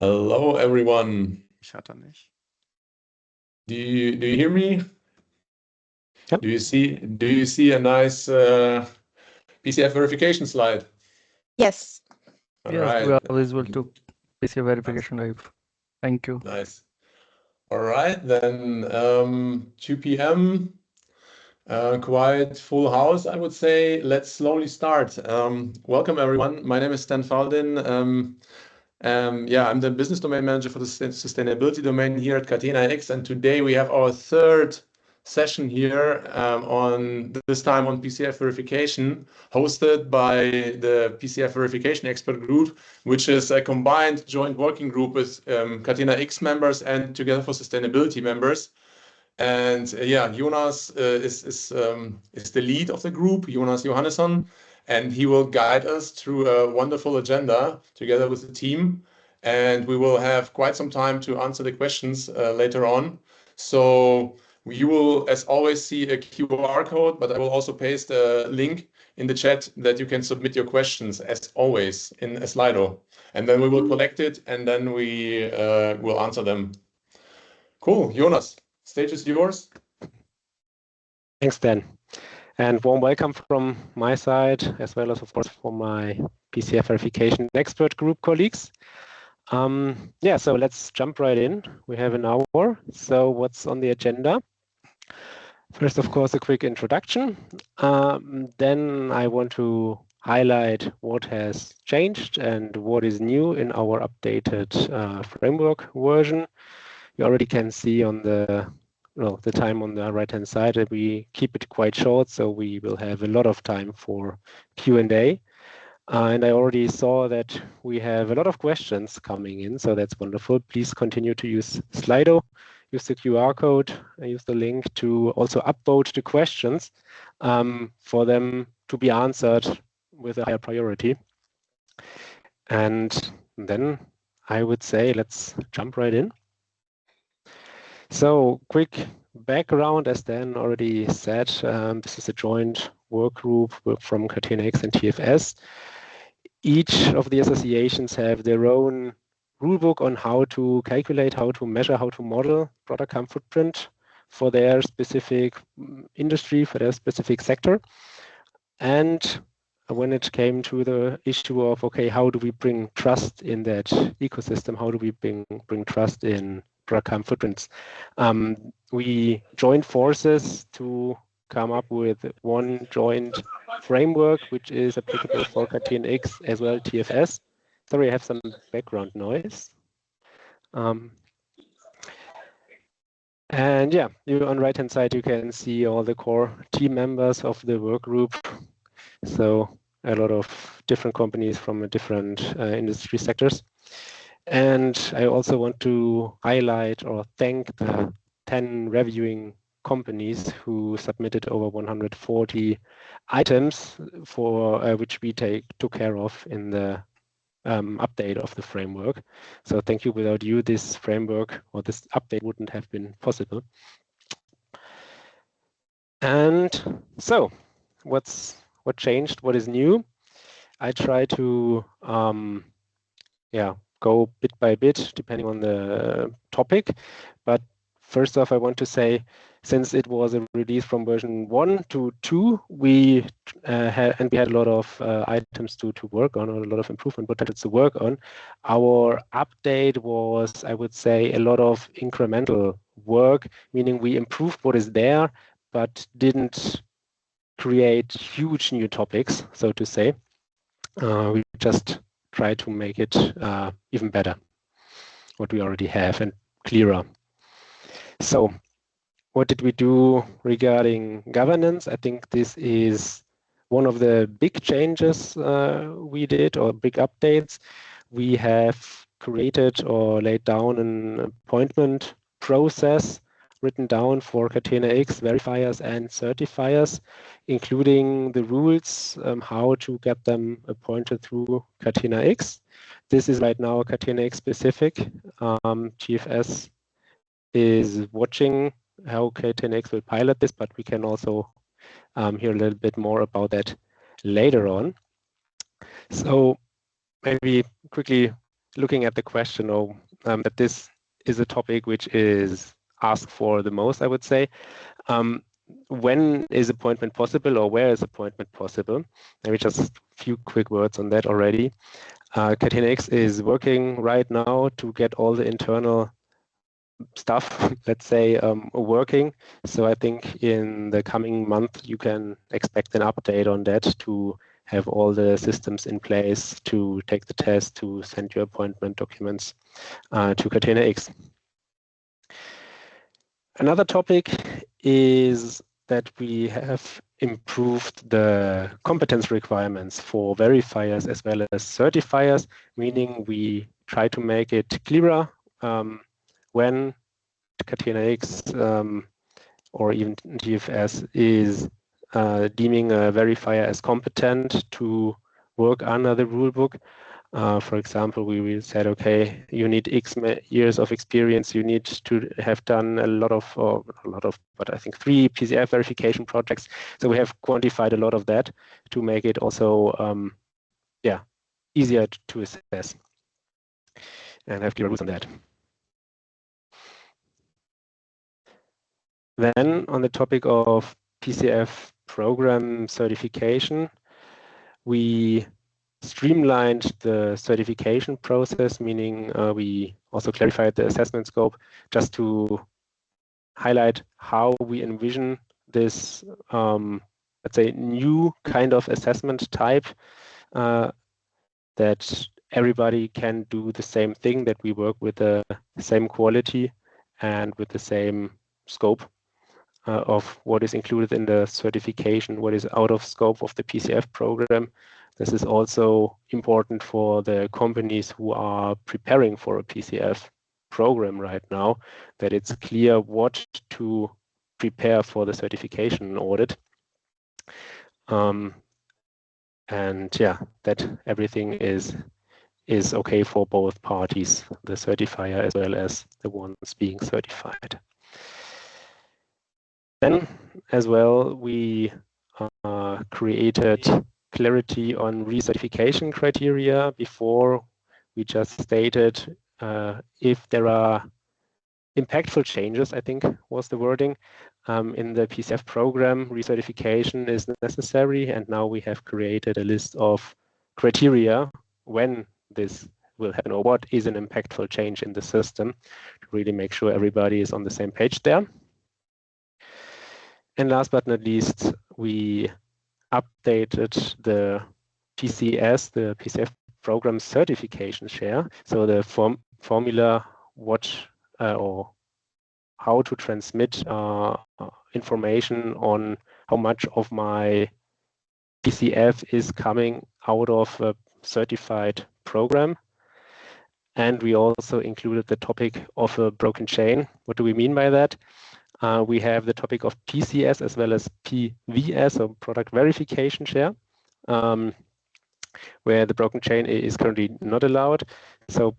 Hello, everyone. Ich hatte nicht. Do you hear me? Yep. Do you see a nice PCF verification slide? Yes. All Yeah, right. we are visible to PCF verification live. Thank you. Nice. All right, then 2 p.m. Quite full house, I would say. Let's slowly start. Welcome, everyone. My name is Stan Faldin. Yeah, I'm the business domain manager for the sustainability domain here at Catena-X, and today we have our third session here this time on PCF verification, hosted by the PCF verification expert group, which is a combined joint working group with Catena-X members and Together for Sustainability members. And yeah, Jonas is the lead of the group, Jonas Johannesson, and he will guide us through a wonderful agenda together with the team. And we will have quite some time to answer the questions later on. So you will, as always, see a QR code, but I will also paste a link in the chat that you can submit your questions, as always, in a Slido. And then we will collect it, and then we will answer them. Cool, Jonas. Stage is yours. Thanks, Dan. And warm welcome from my side, as well as, of course, from my PCF verification expert group colleagues. Yeah, so let's jump right in. We have an hour. So what's on the agenda? First, of course, a quick introduction. Then I want to highlight what has changed and what is new in our updated framework version. You already can see on the time on the right-hand side that we keep it quite short, so we will have a lot of time for Q&A. And I already saw that we have a lot of questions coming in, so that's wonderful. Please continue to use Slido, use the QR code, and use the link to also upvote the questions for them to be answered with a higher priority. And then I would say let's jump right in. So quick background, as Dan already said, this is a joint work group from Catena-X and TfS. Each of the associations have their own rulebook on how to calculate, how to measure, how to model product carbon footprint for their specific industry, for their specific sector. And when it came to the issue of, okay, how do we bring trust in that ecosystem? How do we bring trust in product carbon footprints? We joined forces to come up with one joint framework, which is applicable for Catena-X as well TfS. Sorry, I have some background noise. And yeah, on the right-hand side, you can see all the core team members of the work group. So a lot of different companies from different industry sectors. And I also want to highlight or thank the 10 reviewing companies who submitted over 140 items for which we took care of in the update of the framework. So thank you. Without you, this framework or this update wouldn't have been possible. And so what changed? What is new? I try to go bit by bit depending on the topic. But first off, I want to say, since it was a release from version 1 to 2, we had a lot of items to work on, or a lot of improvement potential to work on. Our update was, I would say, a lot of incremental work, meaning we improved what is there, but didn't create huge new topics, so to say. We just try to make it even better, what we already have, and clearer. So what did we do regarding governance? I think this is one of the big changes we did, or big updates. We have created or laid down an appointment process written down for Catena-X verifiers and certifiers, including the rules how to get them appointed through Catena-X. This is right now Catena-X specific. TfS is watching how Catena-X will pilot this, but we can also hear a little bit more about that later on. So maybe quickly looking at the question of that this is a topic which is asked for the most, I would say. When is appointment possible, or where is appointment possible? Maybe just a few quick words on that already. Catena-X is working right now to get all the internal stuff, let's say, working. So I think in the coming month, you can expect an update on that to have all the systems in place to take the test, to send your appointment documents to Catena-X. Another topic is that we have improved the competence requirements for verifiers as well as certifiers, meaning we try to make it clearer when Catena-X or even TfS is deeming a verifier as competent to work under the rulebook. For example, we said, okay, you need X years of experience. You need to have done but I think 3 PCF verification projects. So we have quantified a lot of that to make it also, easier to assess and have clear rules on that. Then on the topic of PCF program certification, we streamlined the certification process, meaning we also clarified the assessment scope just to highlight how we envision this, let's say, new kind of assessment type that everybody can do the same thing, that we work with the same quality and with the same scope of what is included in the certification, what is out of scope of the PCF program. This is also important for the companies who are preparing for a PCF program right now, that it's clear what to prepare for the certification audit. And yeah, that everything is okay for both parties, the certifier as well as the ones being certified. Then as well, we created clarity on recertification criteria. Before, we just stated if there are impactful changes, I think was the wording, in the PCF program, recertification is necessary. And now we have created a list of criteria when this will happen, or what is an impactful change in the system, to really make sure everybody is on the same page there. And last but not least, we updated the PCS, the PCF program certification share. So the formula, what or how to transmit information on how much of my PCF is coming out of a certified program. And we also included the topic of a broken chain. What do we mean by that? We have the topic of PCS as well as PVS, or product verification share, where the broken chain is currently not allowed. So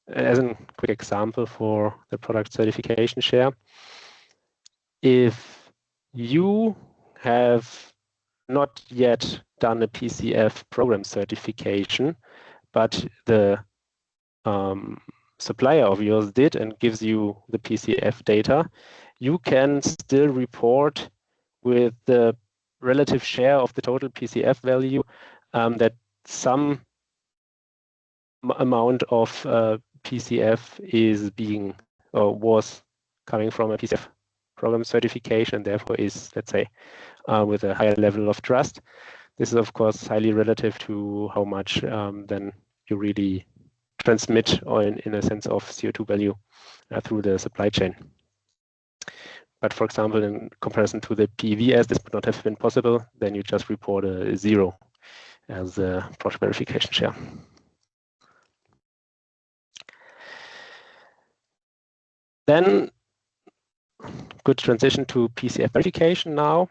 as a quick example for the product certification share, if you have not yet done a PCF program certification, but the supplier of yours did and gives you the PCF data, you can still report with the relative share of the total PCF value that some amount of PCF is being or was coming from a PCF program certification, and therefore is, let's say, with a higher level of trust. This is, of course, highly relative to how much then you really transmit, or in a sense of CO2 value through the supply chain. But for example, in comparison to the PVS, this would not have been possible. Then you just report a 0 as the product verification share. Then, good transition to PCF verification now.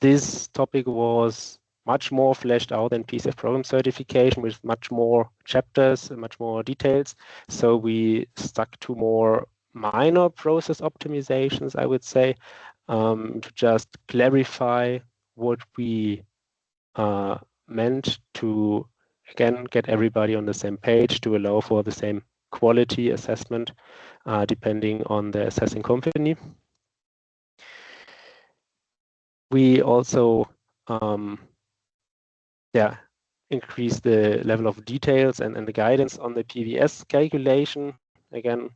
This topic was much more fleshed out than PCF program certification, with much more chapters and much more details. So we stuck to more minor process optimizations, I would say, to just clarify what we meant to again, get everybody on the same page to allow for the same quality assessment, depending on the assessing company. We also increase the level of details and the guidance on the PVS calculation. Again,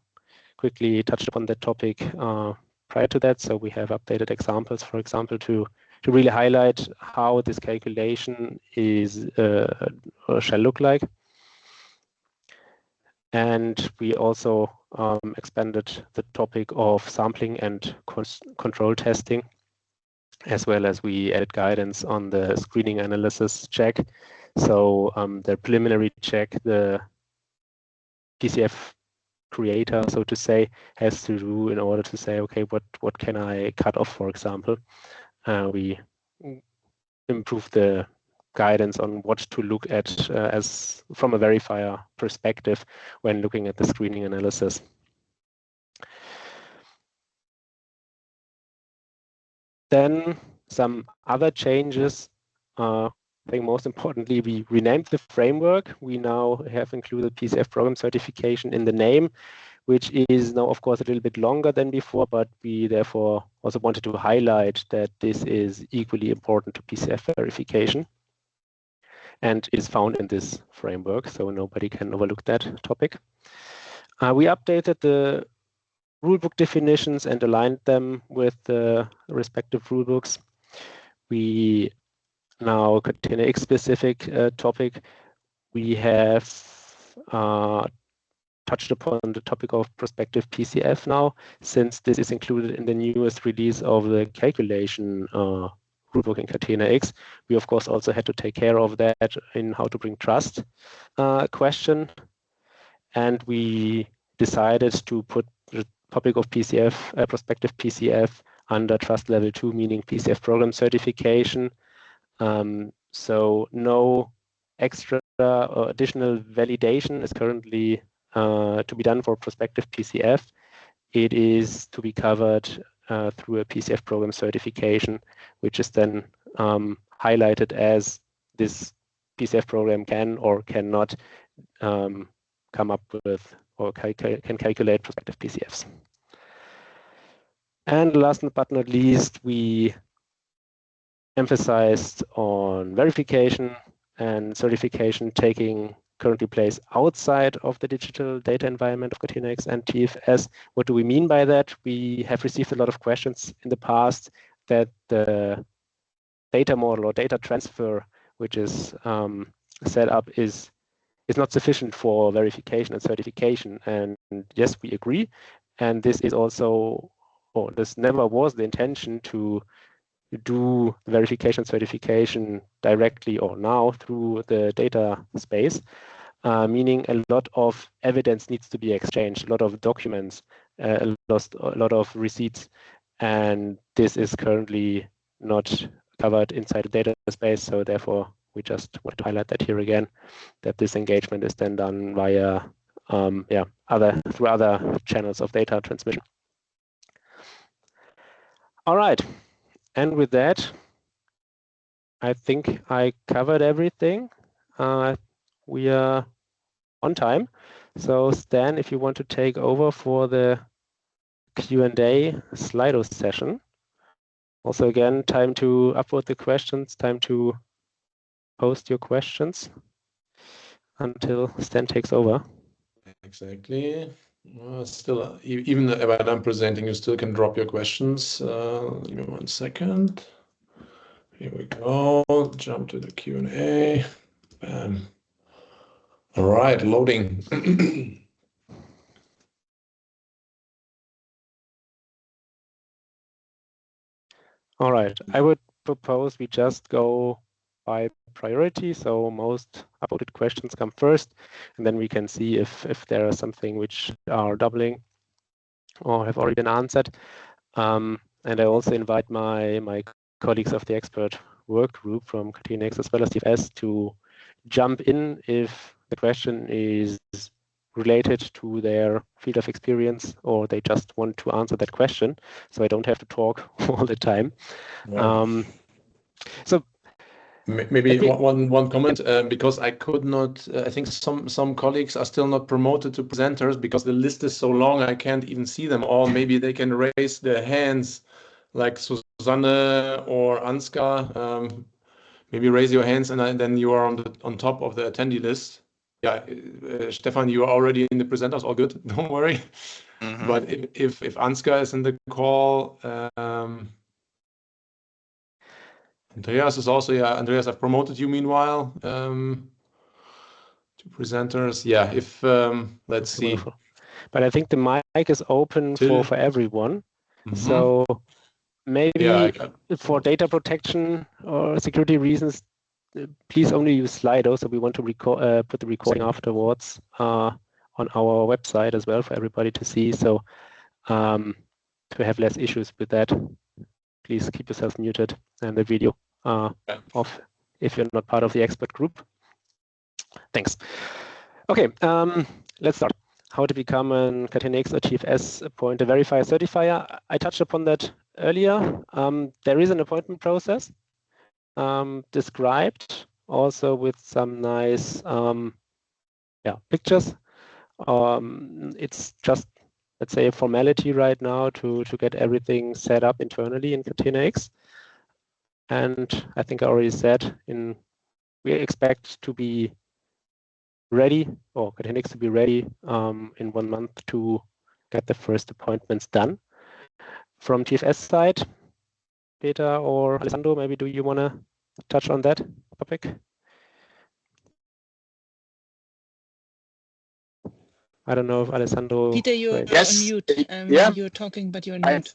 quickly touched upon that topic prior to that. So we have updated examples, for example, to really highlight how this calculation is or shall look like. And we also expanded the topic of sampling and control testing, as well as we added guidance on the screening analysis check. So the preliminary check, the PCF creator, so to say, has to do in order to say, okay, what can I cut off, for example. We improve the guidance on what to look at as from a verifier perspective when looking at the screening analysis. Then some other changes. I think most importantly, we renamed the framework. We now have included PCF program certification in the name, which is now, of course, a little bit longer than before, but we therefore also wanted to highlight that this is equally important to PCF verification and is found in this framework, so nobody can overlook that topic. We updated the rulebook definitions and aligned them with the respective rulebooks. We now Catena-X specific topic. We have touched upon the topic of prospective PCF now, since this is included in the newest release of the calculation rulebook in Catena-X. We, of course, also had to take care of that in how to bring trust question. And we decided to put the topic of PCF, prospective PCF, under trust level 2, meaning PCF program certification. So no extra or additional validation is currently to be done for prospective PCF. It is to be covered through a PCF program certification, which is then highlighted as this PCF program can or cannot come up with or can calculate prospective PCFs. And last but not least, we emphasized on verification and certification taking currently place outside of the digital data environment of Catena-X and TfS. What do we mean by that? We have received a lot of questions in the past that the data model or data transfer, which is set up, is not sufficient for verification and certification. And yes, we agree. And this is also, or this never was the intention to do verification certification directly or now through the data space, meaning a lot of evidence needs to be exchanged, a lot of documents, a lot of receipts, and this is currently not covered inside the data space. So therefore, we just want to highlight that here again, that this engagement is then done via through other channels of data transmission. All right. And with that, I think I covered everything. We are on time. So Stan, if you want to take over for the Q&A Slido session. Also, again, time to upload the questions, time to post your questions until Stan takes over. Exactly. Still, even when I'm presenting, you still can drop your questions. Give me 1 second. Here we go. Jump to the Q&A. Bam. All right, loading. All right, I would propose we just go by priority. So most upvoted questions come first, and then we can see if there are something which are doubling or have already been answered. And I also invite my colleagues of the expert work group from Catena-X as well as TfS to jump in if the question is related to their field of experience or they just want to answer that question, so I don't have to talk all the time. Wow. So Maybe one comment, because I could not, I think some colleagues are still not promoted to presenters because the list is so long I can't even see them all. Maybe they can raise their hands like Susanne or Ansgar. Maybe raise your hands and then you are on top of the attendee list. Yeah, Stefan, you are already in the presenters, all good, don't worry. But if Ansgar is in the call, Andreas is also, yeah, Andreas, I've promoted you meanwhile to presenters. Yeah, if, let's see. Wonderful. But I think the mic is open for everyone. So maybe for data protection or security reasons, please only use Slido. So we want to put the recording afterwards on our website as well for everybody to see. So to have less issues with that, please keep yourself muted and the video off if you're not part of the expert group. Thanks. Okay, let's start. How to become a Catena-X or TfS appointed verifier certifier. I touched upon that earlier. There is an appointment process described also with some nice pictures. It's just, let's say, a formality right now to get everything set up internally in Catena-X. And I think I already said we expect to be ready, or Catena-X to be ready in 1 month to get the first appointments done. From TfS side, Peter or Alessandro, maybe do you want to touch on that topic? I don't know if Alessandro. Peter, you're on mute. Yeah. You're talking, but you're on mute.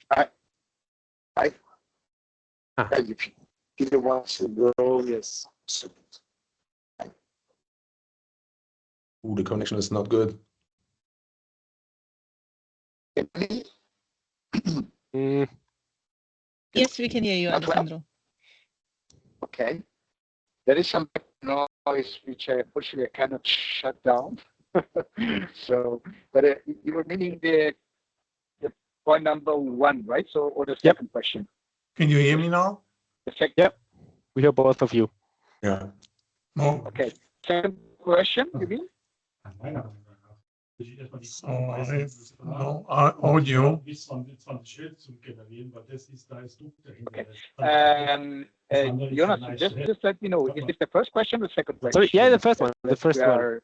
Peter wants to go, yes. Ooh, the connection is not good. Yes, we can hear you, Alessandro. Okay. There is some noise which unfortunately I cannot shut down. So, but you were meaning the point number 1, right? So, or the second question. Can you hear me now? The second. Yep. We hear both of you. Yeah. No. Okay. Second question, you mean? So I have no audio. Okay. Jonas, just let me know. Is this the first question or the second question? Sorry, yeah, the first one. The first one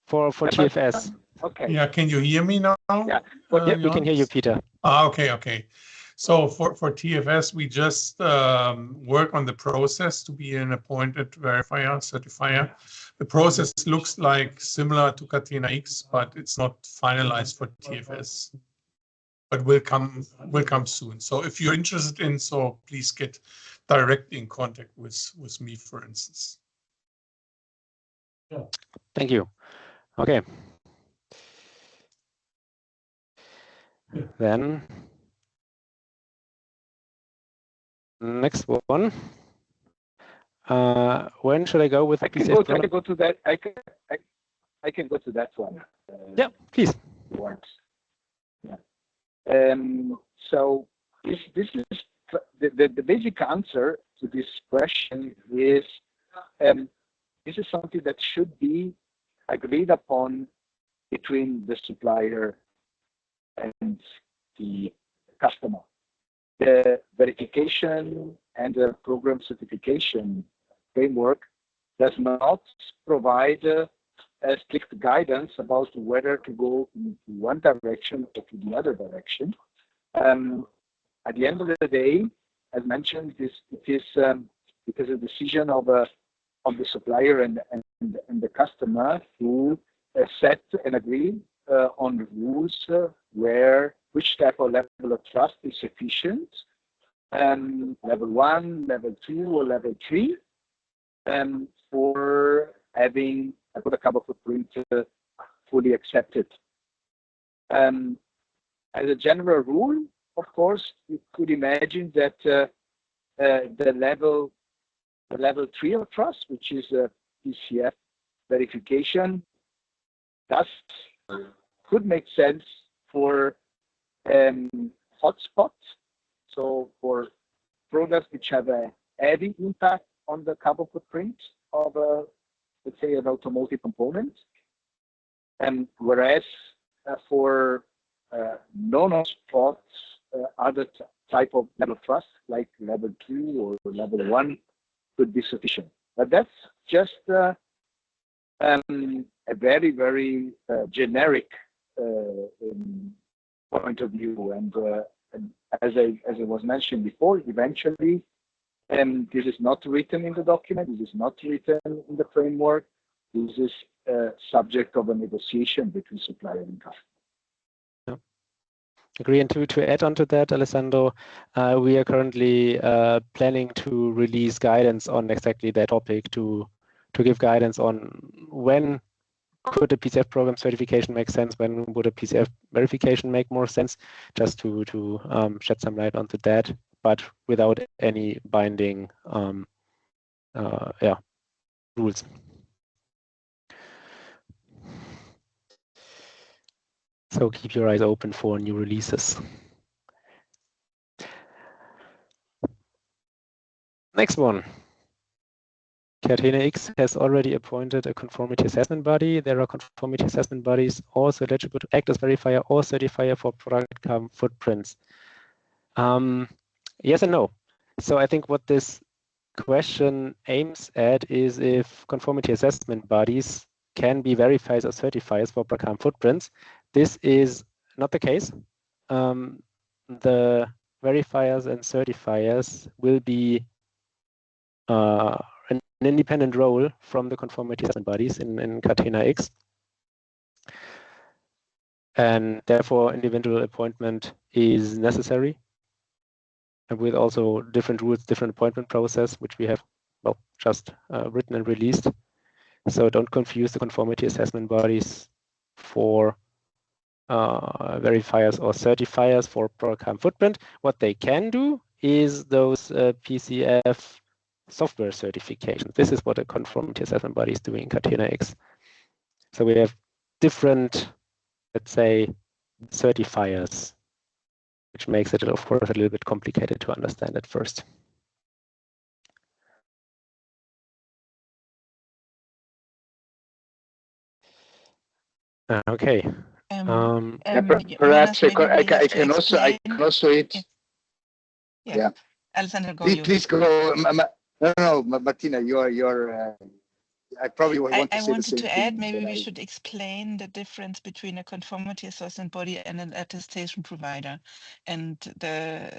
for TfS. Okay. Yeah, can you hear me now? Yeah. Yeah, we can hear you, Peter. Okay. So for TfS, we just work on the process to be an appointed verifier, certifier. The process looks like similar to Catena-X, but it's not finalized for TfS. But will come soon. So if you're interested in, so please get directly in contact with me, for instance. Thank you. Okay. Then next one. When should I go with I can go to that. I can go to that one. Yeah, please. Yeah. So this is the basic answer to this question is this is something that should be agreed upon between the supplier and the customer. The verification and the program certification framework does not provide a strict guidance about whether to go in one direction or to the other direction. At the end of the day, as mentioned, it is a decision of the supplier and the customer to set and agree on the rules which type of level of trust is sufficient, level 1, level 2, or level 3, for having a good carbon footprint fully accepted. As a general rule, of course, you could imagine that the level 3 of trust, which is a PCF verification, could make sense for hotspots, so for products which have a heavy impact on the carbon footprint of a, let's say, an automotive component. And whereas for non-spot other type of level trust, like level 2 or level 1, could be sufficient. But that's just a very, very generic point of view. And as I was mentioned before, eventually, this is not written in the document. This is not written in the framework. This is subject of a negotiation between supplier and customer. Agree. And to add on to that, Alessandro, we are currently planning to release guidance on exactly that topic, to give guidance on when could a PCF program certification make sense, when would a PCF verification make more sense, just to shed some light onto that, but without any binding rules. So keep your eyes open for new releases. Next one. Catena-X has already appointed a conformity assessment body. There are conformity assessment bodies also eligible to act as verifier or certifier for product carbon footprints. Yes and no. So I think what this question aims at is if conformity assessment bodies can be verifiers or certifiers for product carbon footprints. This is not the case. The verifiers and certifiers will be an independent role from the conformity assessment bodies in Catena-X. And therefore, individual appointment is necessary. And with also different rules, different appointment process, which we have just written and released. So don't confuse the conformity assessment bodies for verifiers or certifiers for product carbon footprint. What they can do is those PCF software certifications. This is what a conformity assessment body is doing in Catena-X. So we have different, let's say, certifiers, which makes it, of course, a little bit complicated to understand at first. Okay. Perhaps I can also it. Yeah. Alessandro, go. Please go. No, Martina, you're. I probably want to say the same wanted to add, thing, maybe we should explain the difference between a conformity assessment body and an attestation provider. And the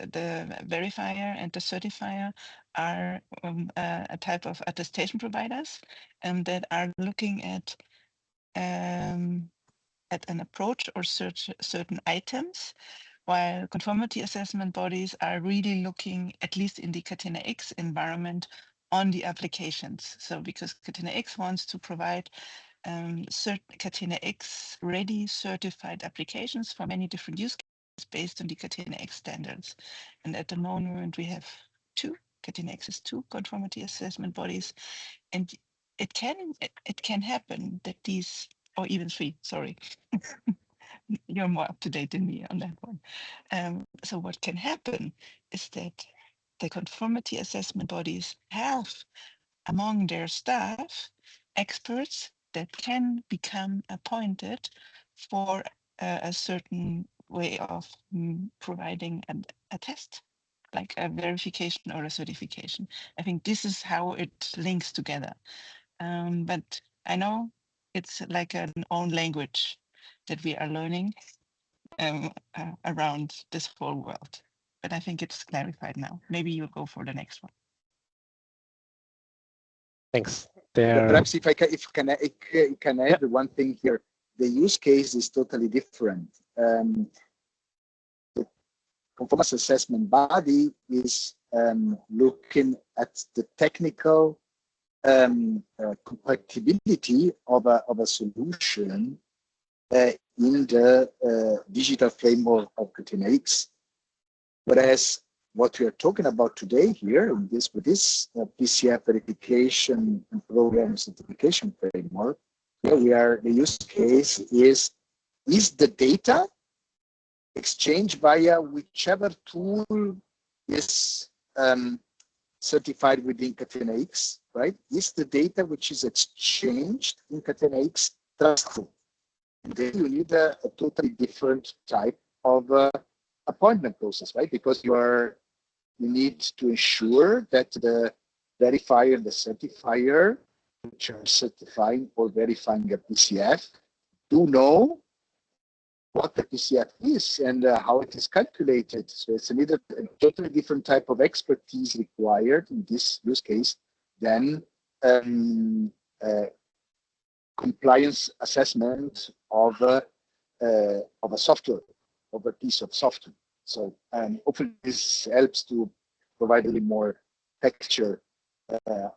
verifier and the certifier are a type of attestation providers that are looking at an approach or certain items, while conformity assessment bodies are really looking, at least in the Catena-X environment, on the applications. So because Catena-X wants to provide certain Catena-X ready certified applications for many different use cases based on the Catena-X standards. And at the moment we have Catena-X has two conformity assessment bodies, and it can happen that these, or even three, sorry. You're more up to date than me on that one. So what can happen is that the conformity assessment bodies have among their staff experts that can become appointed for a certain way of providing a test, like a verification or a certification. I think this is how it links together. But I know it's like an own language that we are learning around this whole world. But I think it's clarified now. Maybe you'll go for the next one. Thanks. Perhaps if I can add one thing here. The use case is totally different. The conformance assessment body is looking at the technical compatibility of a solution in the digital framework of Catena-X, whereas what we are talking about today here with this PCF verification and program certification framework, here the use case is the data exchanged via whichever tool is certified within Catena-X, right? Is the data which is exchanged in Catena-X trustful? And then you need a totally different type of appointment process, right? Because you need to ensure that the verifier and the certifier, which are certifying or verifying a PCF, do know what the PCF is and how it is calculated. So it's a totally different type of expertise required in this use case than compliance assessment of a software, of a piece of software. So hopefully this helps to provide a little more texture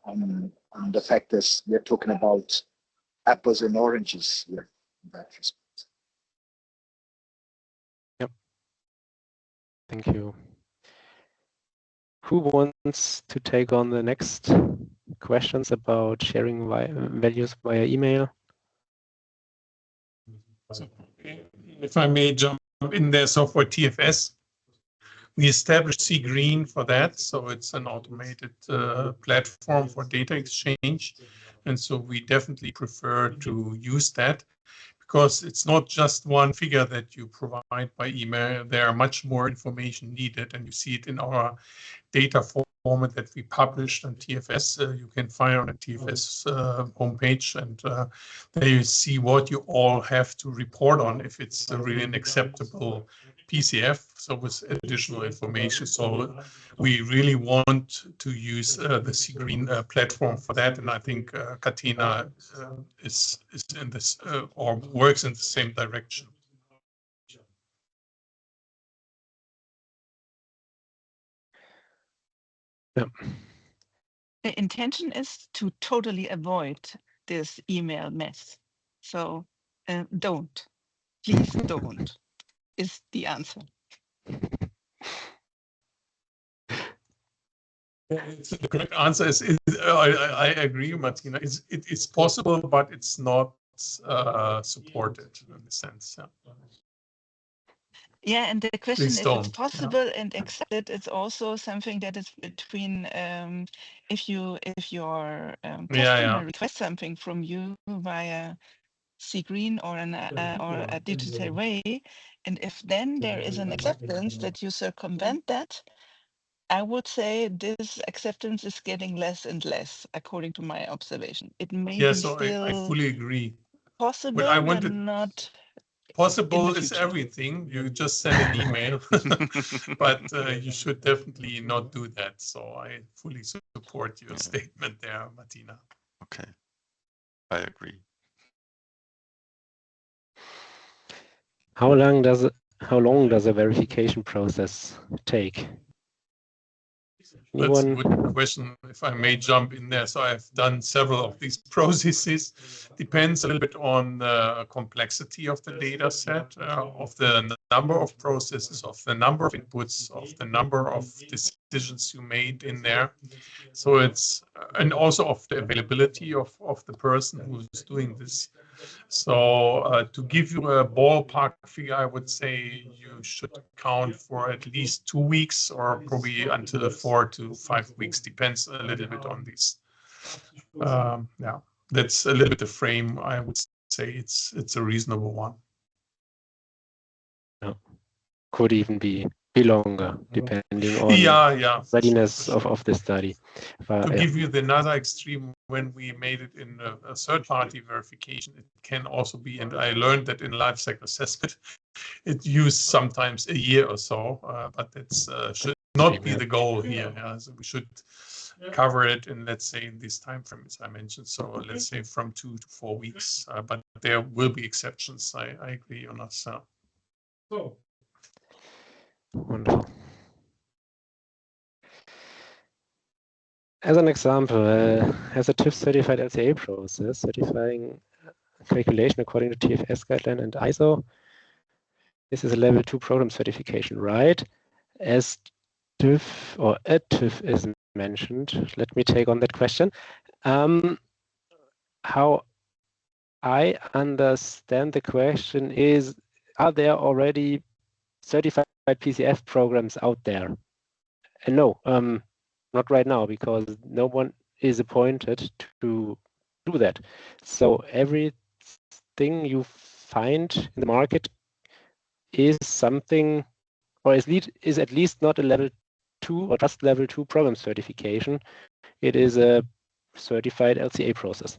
on the fact that we're talking about apples and oranges here in that respect. Yep. Thank you. Who wants to take on the next questions about sharing values via email? If I may jump in there, so for TfS, we established C-Green for that. So it's an automated platform for data exchange. And so we definitely prefer to use that because it's not just one figure that you provide by email. There are much more information needed, and you see it in our data format that we published on TfS. You can find on the TfS homepage, and there you see what you all have to report on if it's really an acceptable PCF, so with additional information. So we really want to use the C-Green platform for that, and I think Catena is in this or works in the same direction. Yeah. The intention is to totally avoid this email mess. So don't, please don't, is the answer. The correct answer is I agree, Martina. It's possible, but it's not supported in a sense. Yeah. Yeah, and the question Please if don't. it's possible and accepted, it's also something that is between if your customer requests something from you via C-Green or or a digital way, and if then there is an acceptance that you circumvent that, I would say this acceptance is getting less and less, according to my observation. It may be so still I fully agree. possible, I but wanted not. Possible is everything. You just send an email, but you should definitely not do that. So I fully support your statement there, Martina. Okay, I agree. How long does a verification process take? That's a good question, if I may jump in there. So I've done several of these processes. Depends a little bit on the complexity of the data set, of the number of processes, of the number of inputs, of the number of decisions you made in there. So it's, and also of the availability of the person who's doing this. So to give you a ballpark figure, I would say you should count for at least 2 weeks or probably until 4 to 5 weeks, depends a little bit on this. Yeah, that's a little bit the frame. I would say it's a reasonable one. Yeah. Could even be longer, depending on readiness of the study. To give you the another extreme, when we made it in a third-party verification, it can also be, and I learned that in life cycle assessment, it used sometimes a year or so, but that should not be the goal here. So we should cover it in, let's say, in these time frames I mentioned. So let's say from 2 to 4 weeks, but there will be exceptions. I agree on us. So. Wonderful. As an example, as a TÜV certified LCA process, certifying calculation according to TfS guideline and ISO, this is a level 2 program certification, right? As TÜV or a TÜV is mentioned, let me take on that question. How I understand the question is, are there already certified PCF programs out there? And no, not right now, because no one is appointed to do that. So everything you find in the market is something, or is at least not a level 2 or just level 2 problem certification. It is a certified LCA process.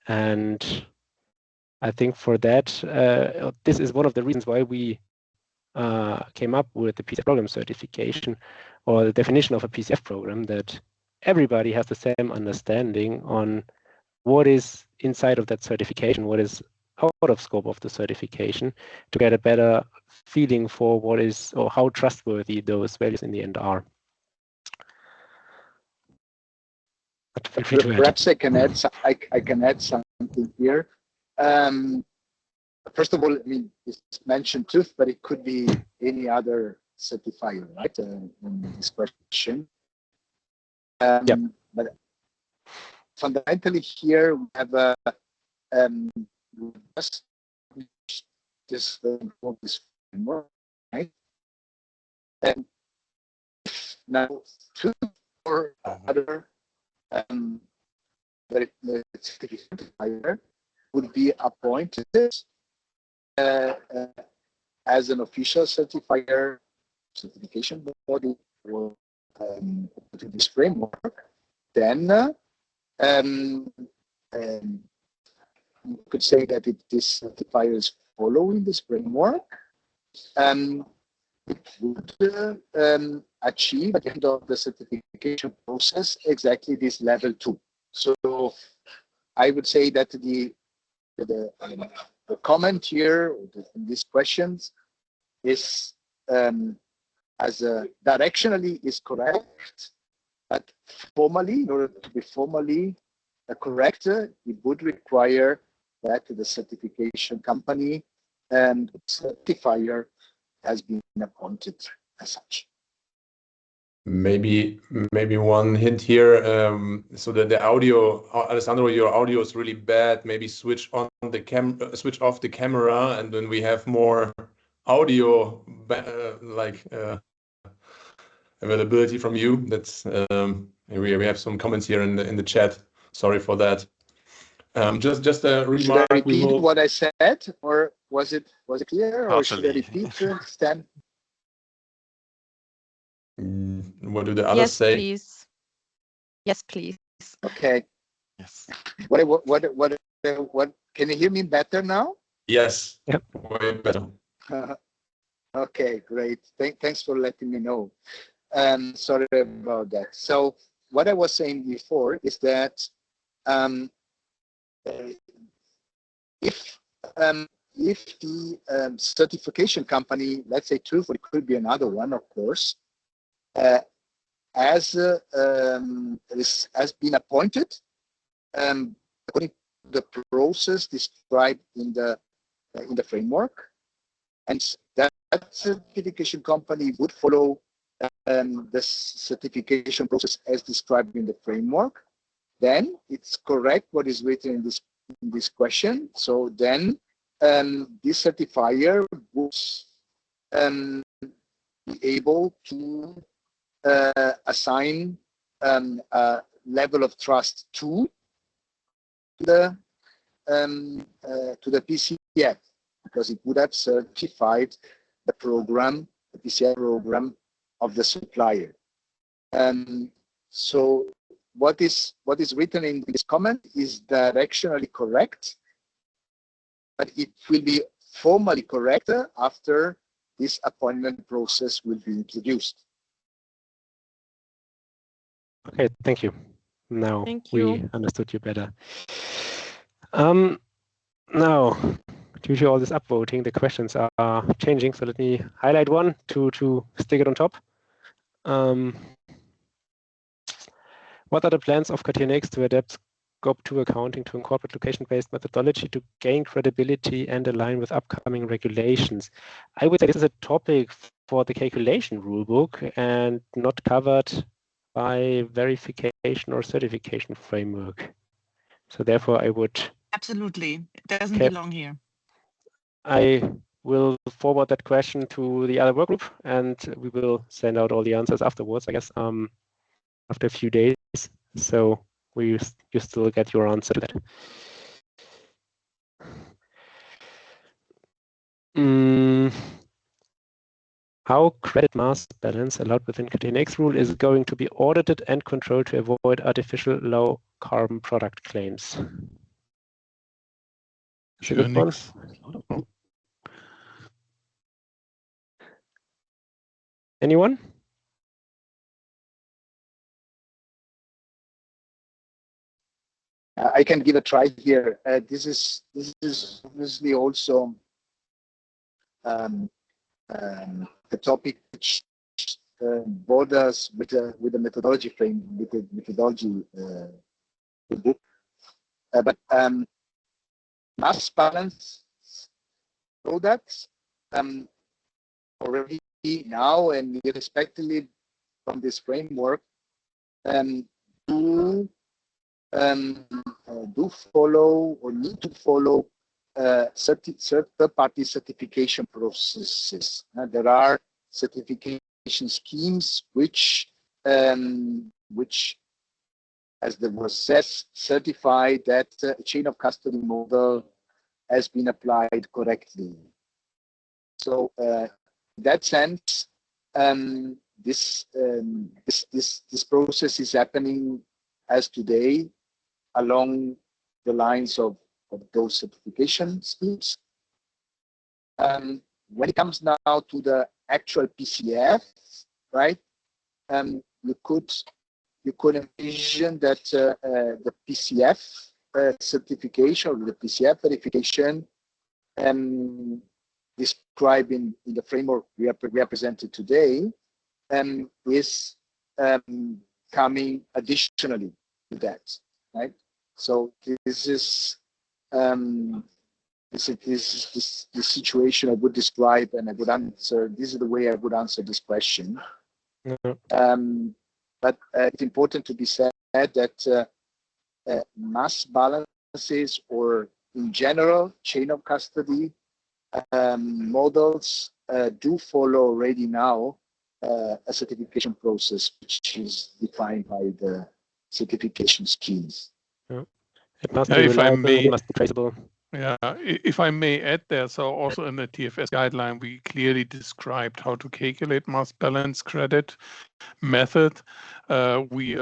And I think for that, this is one of the reasons why we came up with the PCF program certification, or the definition of a PCF program, that everybody has the same understanding on what is inside of that certification, what is out of scope of the certification, to get a better feeling for what is, or how trustworthy those values in the end are. But feel free to add. Perhaps I can add something here. First of all, I mean, it's mentioned TÜV, but it could be any other certifier, right? In this question. Yep. But fundamentally here we have a this framework, right? And now TÜV or other the certifier would be appointed as an official certifier, certification body for this framework. Then you could say that if this certifier is following this framework, it would achieve at the end of the certification process exactly this level 2. So I would say that the comment here in these questions is as directionally is correct, but formally, in order to be formally correct, it would require that the certification company and certifier has been appointed as such. Maybe one hint here. So that the audio, Alessandro, your audio is really bad. Maybe switch off the camera, and then we have more audio availability from you. That's we have some comments here in the chat. Sorry for that. Just a remark. Should I repeat what I said, or was it clear, or should I repeat, Stan? What do the others say? Please. Yes, please. Okay. Yes. What? Can you hear me better now? Yes. Yep. Way better. Okay, great. Thanks for letting me know. Sorry about that. So what I was saying before is that if the certification company, let's say TÜV, or it could be another one, of course, has been appointed according to the process described in the framework, and that certification company would follow the certification process as described in the framework, then it's correct what is written in this question. So then this certifier would be able to assign a level of trust to the PCF, because it would have certified the program, the PCF program of the supplier. So what is written in this comment is directionally correct, but it will be formally correct after this appointment process will be introduced. Okay, thank you. Now we understood you better. Now, due to all this upvoting, the questions are changing. So let me highlight one to stick it on top. What are the plans of Catena-X to adapt Scope 2 accounting to incorporate location-based methodology to gain credibility and align with upcoming regulations? I would say this is a topic for the calculation rulebook and not covered by verification or certification framework. So therefore I would... Absolutely, it doesn't belong here. I will forward that question to the other work group, and we will send out all the answers afterwards, I guess. after a few days. So you still get your answer to that. How credit mass balance allowed within Catena-X rule is going to be audited and controlled to avoid artificial low carbon product claims? Sure, nix. Anyone? I can give a try here. This is obviously also a topic which borders with the methodology frame, with the methodology book. But mass balance products already now and irrespectively from this framework do follow or need to follow third-party certification processes. There are certification schemes which, as the word says, certify that chain of custody model has been applied correctly. So, in that sense, this process is happening as today along the lines of those certification schemes. When it comes now to the actual PCF, right? You could envision that the PCF certification or the PCF verification described in the framework we are presented today is coming additionally to that, right? So this is this situation I would describe, and I would answer. This is the way I would answer this question. Mm-hmm. But it's important to be said that mass balances, or in general chain of custody models, do follow already now a certification process which is defined by the certification schemes. Yeah. It must be reliable, it must be traceable. Yeah, if I may add there, so also in the TfS guideline, we clearly described how to calculate mass balance credit method. We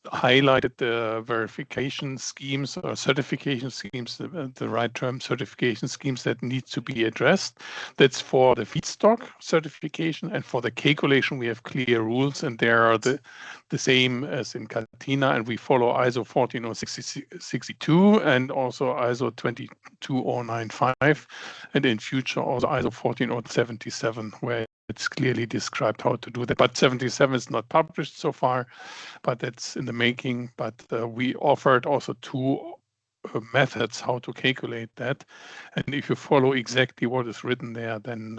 highlighted the verification schemes or certification schemes, the right term, certification schemes that need to be addressed. That's for the feedstock certification, and for the calculation we have clear rules, and they are the same as in Catena, and we follow ISO 14062 and also ISO 22095, and in future also ISO 14077, where it's clearly described how to do that. But 77 is not published so far, but that's in the making. But we offered also two methods how to calculate that. And if you follow exactly what is written there, then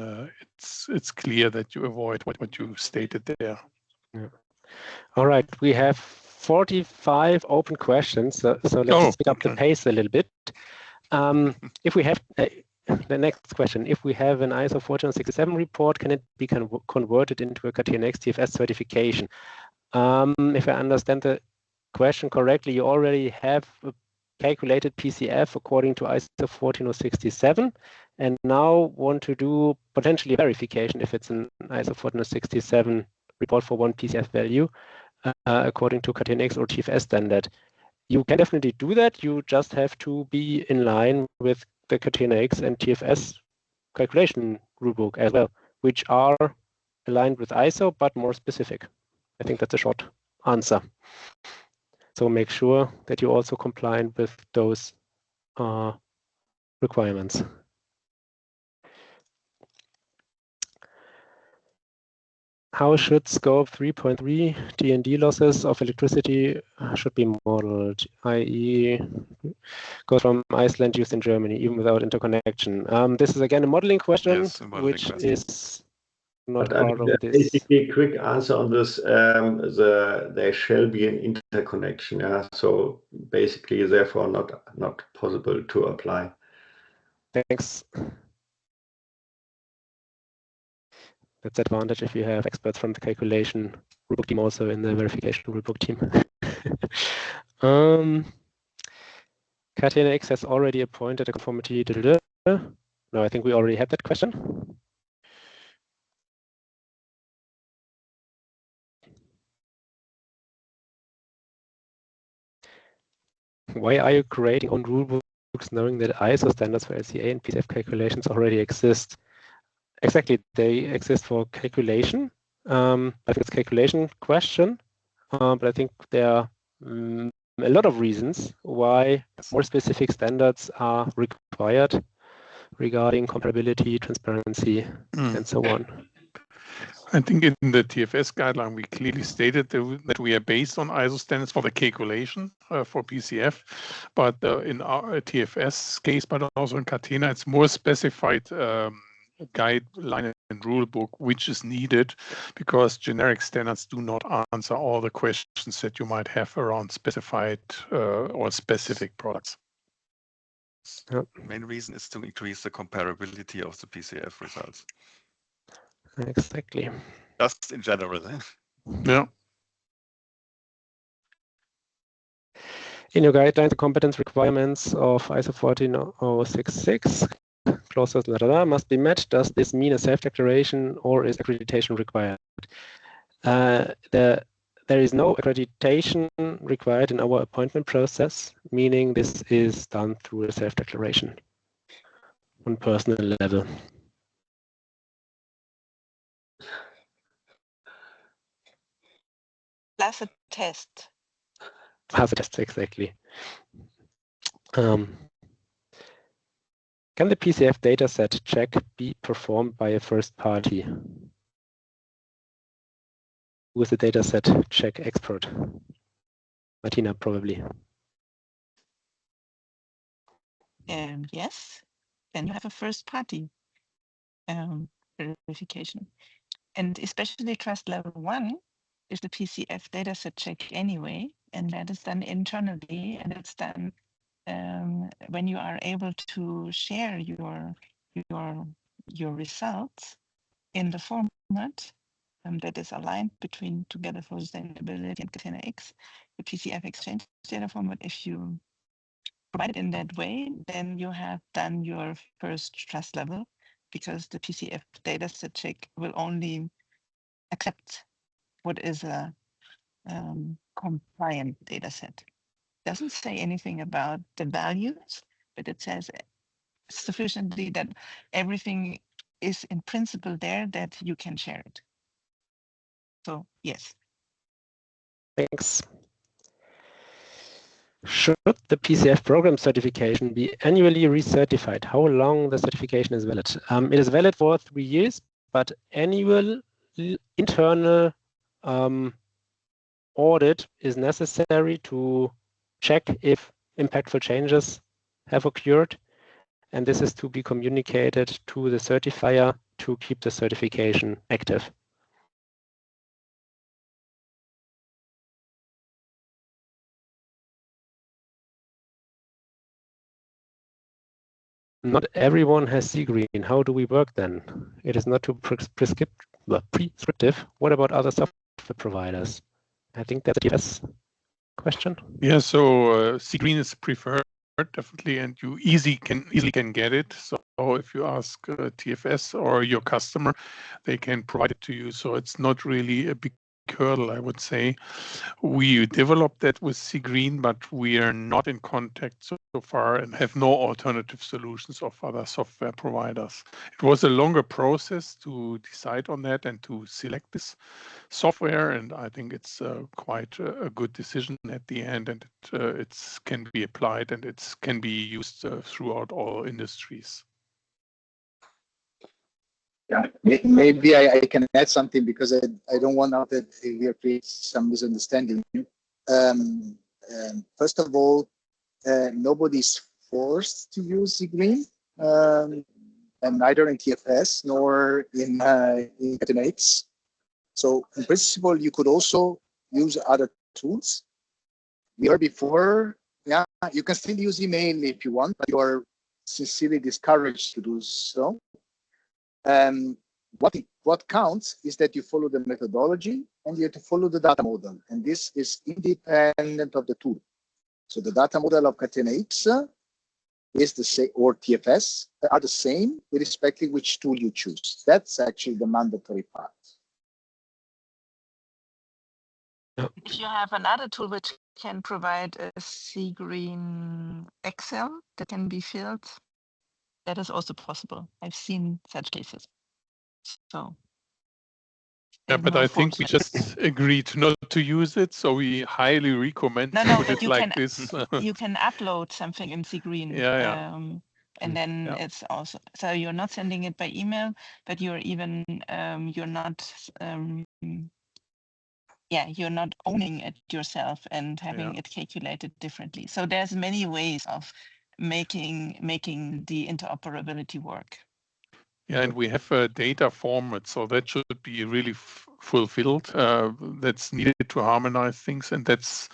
it's clear that you avoid what you stated there. Yeah. All right, we have 45 open questions, so let's pick up the pace a little bit. If we have the next question, if we have an ISO 14067 report, can it be converted into a Catena-X TfS certification? If I understand the question correctly, you already have a calculated PCF according to ISO 14067, and now want to do potentially a verification if it's an ISO 14067 report for one PCF value according to Catena-X or TfS standard. You can definitely do that. You just have to be in line with the Catena-X and TfS calculation rulebook as well, which are aligned with ISO but more specific. I think that's a short answer. So make sure that you also comply with those requirements. How should scope 3.3 D&D losses of electricity should be modeled, i.e. goes from Iceland used in Germany, even without interconnection? This is again a modeling question, yes, which is not part of this. Basically, a quick answer on this, there shall be an interconnection, yeah? So basically, therefore, not possible to apply. Thanks. That's the advantage if you have experts from the calculation rulebook team also in the verification rulebook team. Catena-X has already appointed a conformity. No, I think we already had that question. Why are you creating own rulebooks knowing that ISO standards for LCA and PCF calculations already exist? Exactly, they exist for calculation. I think it's a calculation question, but I think there are a lot of reasons why more specific standards are required regarding comparability, transparency, and so on. I think in the TfS guideline, we clearly stated that we are based on ISO standards for the calculation for PCF, but in our TfS case, but also in Catena, it's more specified guideline and rule book which is needed, because generic standards do not answer all the questions that you might have around specified or specific products. The main reason is to increase the comparability of the PCF results. Exactly. Just in general. Yeah. In your guidelines, the competence requirements of ISO 14066 clauses must be met. Does this mean a self-declaration or is accreditation required? There is no accreditation required in our appointment process, meaning this is done through a self-declaration on personal level. Plus a test. Plus a test, exactly. Can the PCF dataset check be performed by a first party? Who is the dataset check expert? Martina, probably. Yes, then you have a first party verification. And especially trust level 1 is the PCF dataset check anyway, and that is done internally, and it's done when you are able to share your results in the format that is aligned between Together for Sustainability and Catena-X, the PCF exchange data format. If you provide it in that way, then you have done your first trust level, because the PCF dataset check will only accept what is a compliant dataset. Doesn't say anything about the values, but it says sufficiently that everything is in principle there that you can share it. So yes. Thanks. Should the PCF program certification be annually recertified? How long the certification is valid? It is valid for 3 years, but annual internal audit is necessary to check if impactful changes have occurred, and this is to be communicated to the certifier to keep the certification active. Not everyone has C-Green. How do we work then? It is not too prescriptive. What about other software providers? I think that's a TfS question. Yeah, so C-Green is preferred definitely, and you easily can get it. So if you ask TfS or your customer, they can provide it to you. So it's not really a big hurdle, I would say. We developed that with C-Green, but we are not in contact so far and have no alternative solutions of other software providers. It was a longer process to decide on that and to select this software, and I think it's quite a good decision at the end, and it can be applied and it can be used throughout all industries. Yeah, maybe I can add something, because I don't want now that we create some misunderstanding. First of all, nobody's forced to use C-Green, and neither in TfS nor in Catena-X. So in principle, you could also use other tools. We heard before, yeah, you can still use email if you want, but you are sincerely discouraged to do so. what counts is that you follow the methodology and you have to follow the data model, and this is independent of the tool. So the data model of Catena-X is the same, or TfS are the same, irrespective which tool you choose. That's actually the mandatory part. If you have another tool which can provide a C-green Excel that can be filled, that is also possible. I've seen such cases. So yeah, but I think we just agreed not to use it, so we highly recommend to put it like this. You can upload something in C-green. And then it's also, so you're not sending it by email, but you're even, you're not owning it yourself and having it calculated differently. So there's many ways of making the interoperability work. Yeah, and we have a data format, so that should be really fulfilled. That's needed to harmonize things, and that's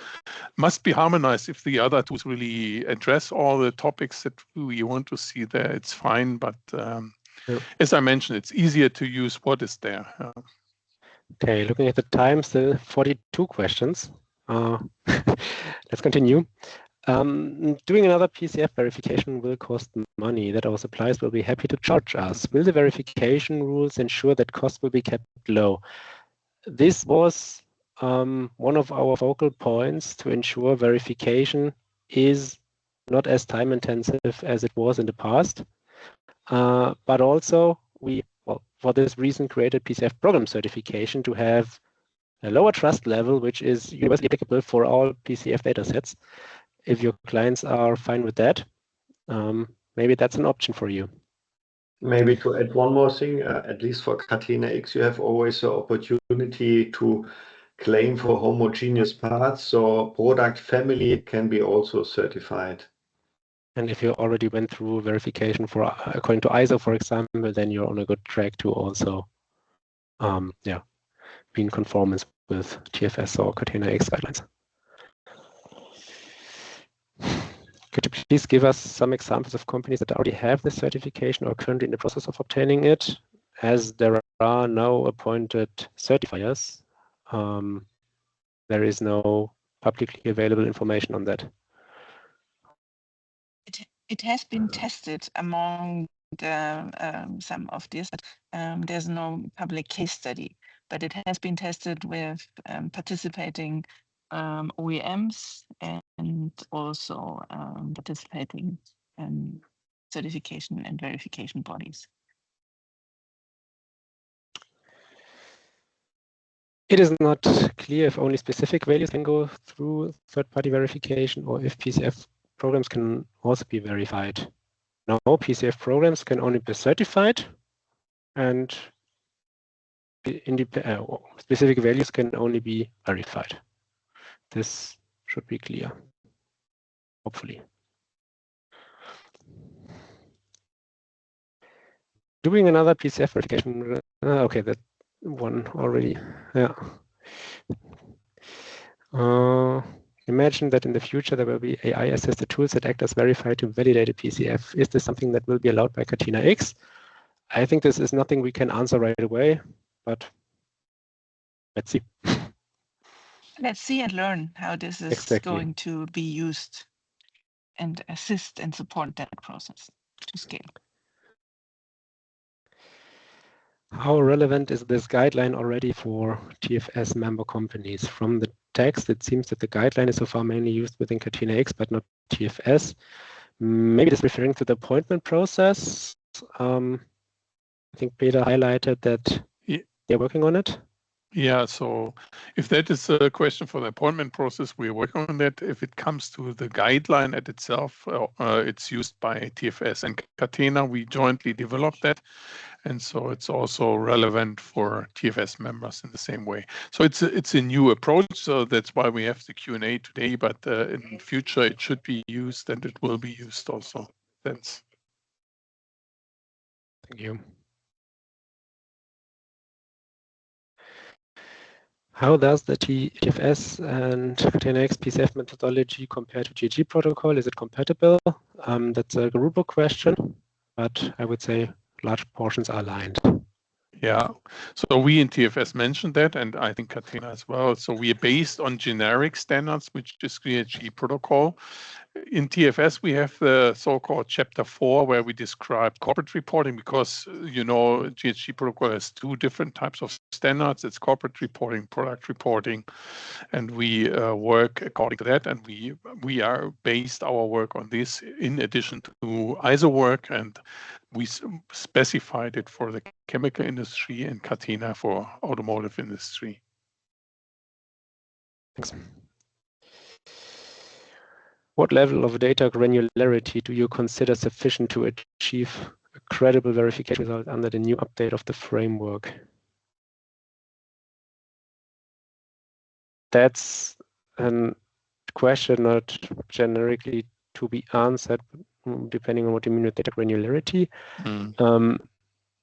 must be harmonized if the other tools really address all the topics that we want to see there. It's fine, but as I mentioned, it's easier to use what is there. Okay, looking at the time, still 42 questions. Let's continue. Doing another PCF verification will cost money that our suppliers will be happy to charge us. Will the verification rules ensure that costs will be kept low? This was one of our focal points to ensure verification is not as time intensive as it was in the past. But also we, for this reason, created PCF program certification to have a lower trust level, which is universally applicable for all PCF datasets. If your clients are fine with that, maybe that's an option for you. Maybe to add one more thing, at least for Catena-X, you have always the opportunity to claim for homogeneous parts. So product family can be also certified. And if you already went through verification for according to ISO, for example, then you're on a good track to also be in conformance with TfS or Catena-X guidelines. Could you please give us some examples of companies that already have this certification or are currently in the process of obtaining it? As there are no appointed certifiers, there is no publicly available information on that. It has been tested among some of this, but there's no public case study. But it has been tested with participating OEMs and also participating certification and verification bodies. It is not clear if only specific values can go through third-party verification or if PCF programs can also be verified. No, PCF programs can only be certified, and specific values can only be verified. This should be clear, hopefully. Doing another PCF verification. Okay, that one already. Yeah. Imagine that in the future there will be AI-assisted tools that act as verified to validate a PCF. Is this something that will be allowed by Catena-X? I think this is nothing we can answer right away, but let's see. Let's see and learn how this is going to be used and assist and support that process to scale. How relevant is this guideline already for TfS member companies? From the text, it seems that the guideline is so far mainly used within Catena-X, but not TfS. Maybe this is referring to the appointment process. I think Peter highlighted that they're working on it. Yeah, so if that is a question for the appointment process, we're working on that. If it comes to the guideline at itself, it's used by TfS and Catena. We jointly developed that. And so it's also relevant for TfS members in the same way. So it's a new approach. So that's why we have the Q&A today. But in future, it should be used and it will be used also. Thanks. Thank you. How does the TfS and Catena-X PCF methodology compare to GG protocol? Is it compatible? That's a Rubo question, but I would say large portions are aligned. Yeah, so we in TfS mentioned that, and I think Catena as well. So we are based on generic standards, which is GHG protocol. In TfS, we have the so-called Chapter 4, where we describe corporate reporting, because, GHG protocol has two different types of standards. It's corporate reporting, product reporting, and we work according to that. And we are based our work on this in addition to ISO work, and we specified it for the chemical industry and Catena for automotive industry. Thanks. What level of data granularity do you consider sufficient to achieve a credible verification result under the new update of the framework? That's a question not generically to be answered, depending on what you mean with data granularity.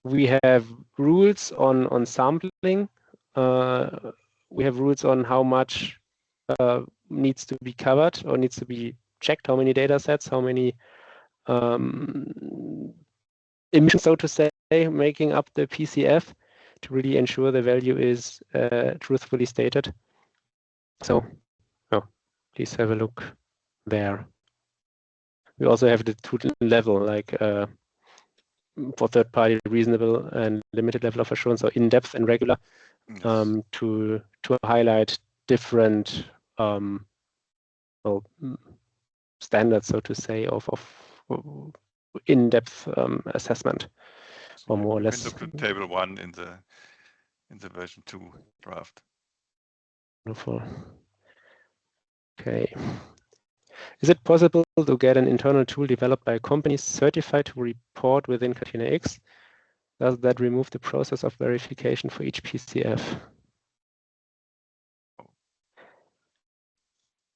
We have rules on sampling. We have rules on how much needs to be covered or needs to be checked, how many data sets, how many emissions, so to say, making up the PCF to really ensure the value is truthfully stated. So, please have a look there. We also have the two level, like for third party, reasonable and limited level of assurance, so in-depth and regular, to highlight different standards, so to say, of in-depth assessment, or more or less. Look at table 1 in the version 2 draft. Wonderful. Okay. Is it possible to get an internal tool developed by a company certified to report within Catena-X? Does that remove the process of verification for each PCF?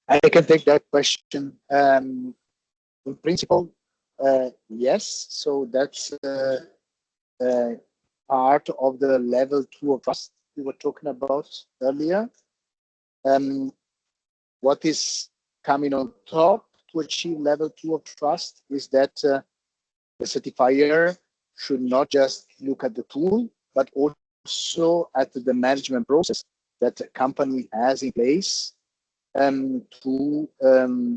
I can take that question. In principle, yes. So that's part of the level 2 of trust we were talking about earlier. What is coming on top to achieve level 2 of trust is that the certifier should not just look at the tool, but also at the management process that the company has in place to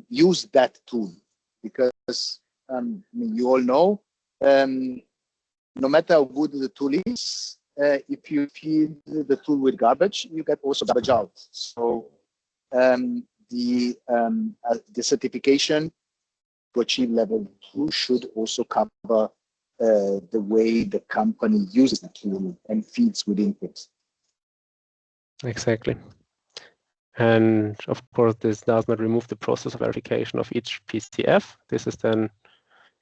use that tool. Because you all know, no matter how good the tool is, if you feed the tool with garbage, you get also garbage out. So the certification to achieve level 2 should also cover the way the company uses the tool and feeds with inputs. Exactly. And of course, this does not remove the process of verification of each PCF. This is then,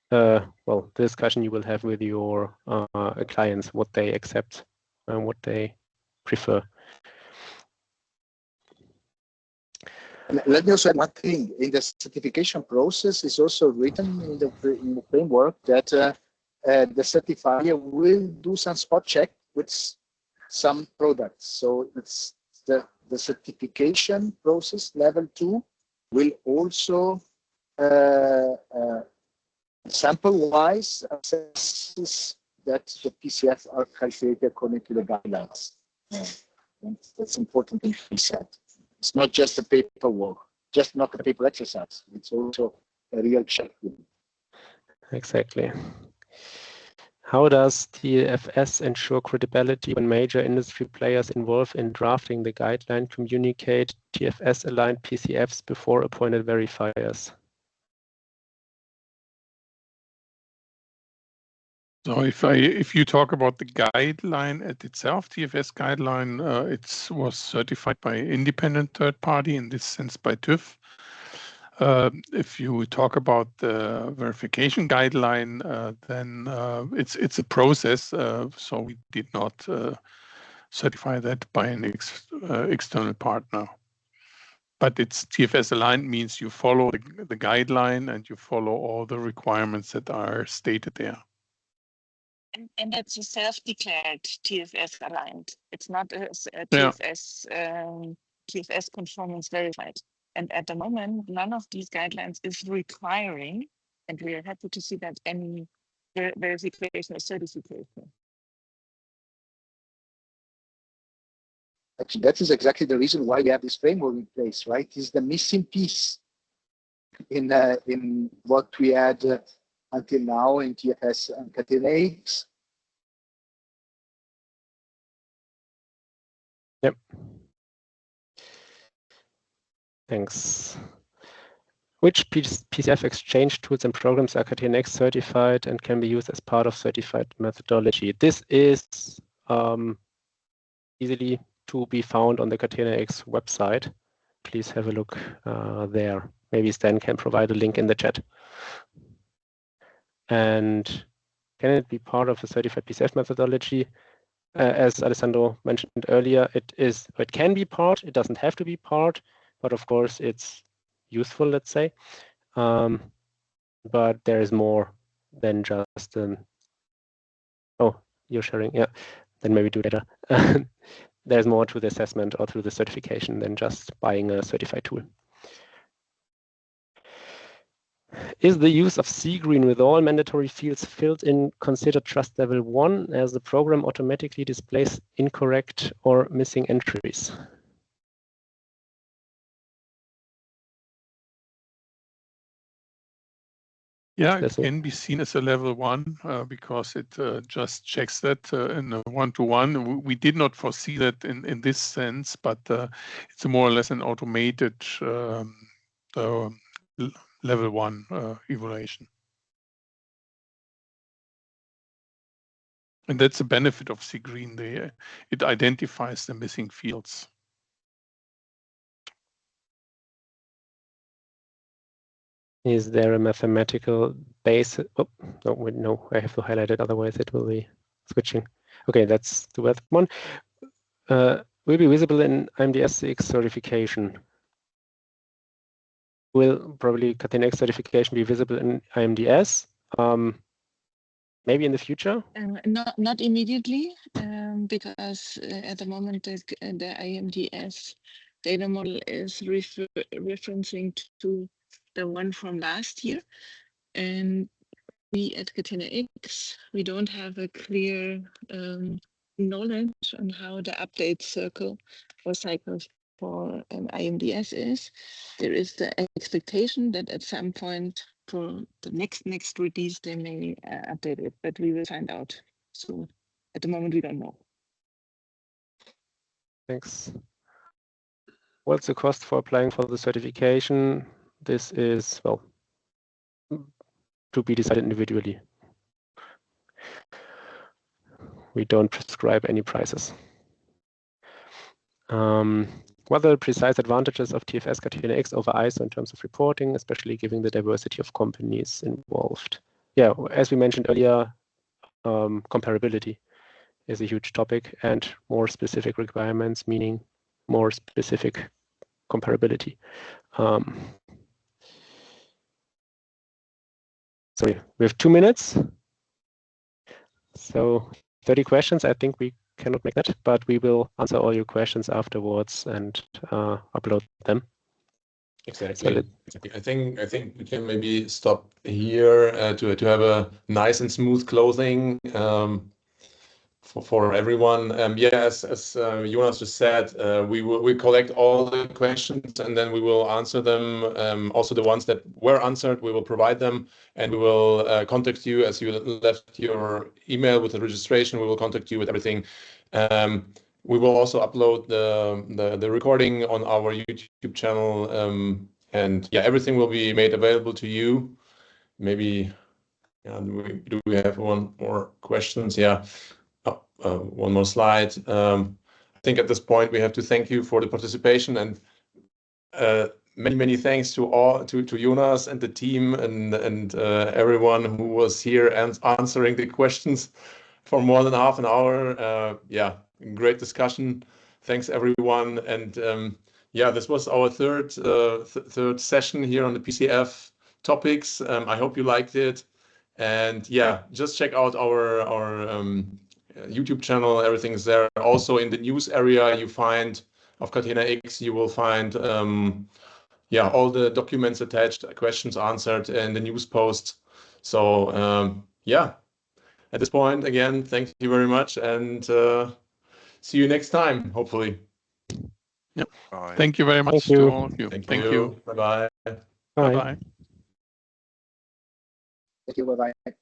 the discussion you will have with your clients, what they accept and what they prefer. Let me also add one thing. In the certification process, is also written in the framework that the certifier will do some spot check with some products. So it's the certification process, level 2, will also sample-wise assess that the PCF are calculated according to the guidelines. And that's important thing to be said. It's not just a paperwork, just not a paper exercise. It's also a real check. Exactly. How does TfS ensure credibility when major industry players involved in drafting the guideline communicate TfS-aligned PCFs before appointed verifiers? So if you talk about the guideline itself, TfS guideline, it was certified by independent third party, in this sense by TÜV. If you talk about the verification guideline, then it's a process. So we did not certify that by an external partner. But it's TfS aligned means you follow the guideline and you follow all the requirements that are stated there. And it's a self-declared TfS aligned. It's not a TfS TfS conformance verified. And at the moment, none of these guidelines is requiring, and we are happy to see that, any verification or certification. Actually, that is exactly the reason why we have this framework in place, right? Is the missing piece in what we had until now in TfS and Catena-X. Yep. Thanks. Which PCF exchange tools and programs are Catena-X certified and can be used as part of certified methodology? This is easily to be found on the Catena-X website. Please have a look there. Maybe Stan can provide a link in the chat. And can it be part of a certified PCF methodology? As Alessandro mentioned earlier, it can be part, it doesn't have to be part, but of course it's useful, let's say. But there is more than just oh, you're sharing, yeah, then maybe do later. There's more to the assessment or through the certification than just buying a certified tool. Is the use of C-green with all mandatory fields filled in considered trust level 1 as the program automatically displays incorrect or missing entries? Yeah, it can be seen as a level 1 because it just checks that in a one-to-one. We did not foresee that in this sense, but it's more or less an automated level 1 evaluation. And that's the benefit of C-green. It identifies the missing fields. Is there a mathematical base? Oh, no, I have to highlight it, otherwise it will be switching. Okay, that's the web one. Will be visible in IMDS certification. Will probably Catena-X certification be visible in IMDS? Maybe in the future? Not immediately, because at the moment the IMDS data model is referencing to the one from last year, and we at Catena-X, we don't have a clear knowledge on how the update circle or cycles for IMDS is. There is the expectation that at some point for the next release they may update it, but we will find out soon. At the moment we don't know. Thanks. What's the cost for applying for the certification? This is, well, to be decided individually. We don't prescribe any prices. What are the precise advantages of TfS Catena-X over ISO in terms of reporting, especially given the diversity of companies involved? Yeah, as we mentioned earlier, comparability is a huge topic, and more specific requirements, meaning more specific comparability. Sorry, we have 2 minutes. So 30 questions, I think we cannot make that, but we will answer all your questions afterwards and upload them. Exactly. I think we can maybe stop here to have a nice and smooth closing for everyone. Yes, as Jonas just said, we collect all the questions and then we will answer them. Also the ones that were answered, we will provide them, and we will contact you as you left your email with the registration. We will contact you with everything. We will also upload the recording on our YouTube channel, and yeah, everything will be made available to you. Maybe do we have one more questions? Yeah. One more slide. I think at this point we have to thank you for the participation, and many thanks to Jonas and the team and everyone who was here and answering the questions for more than half an hour. Yeah, great discussion. Thanks everyone, and yeah, this was our third session here on the PCF topics. I hope you liked it, and yeah, just check out our YouTube channel. Everything is there. Also in the news area you find of Catena-X, you will find yeah, all the documents attached, questions answered in the news posts. So yeah, at this point again, thank you very much, and see you next time, hopefully. Yep. Bye. Thank you very much Thank you. to all of you. Thank Thank you. you. Bye-bye. Bye. Bye-bye. Thank you. Bye-bye.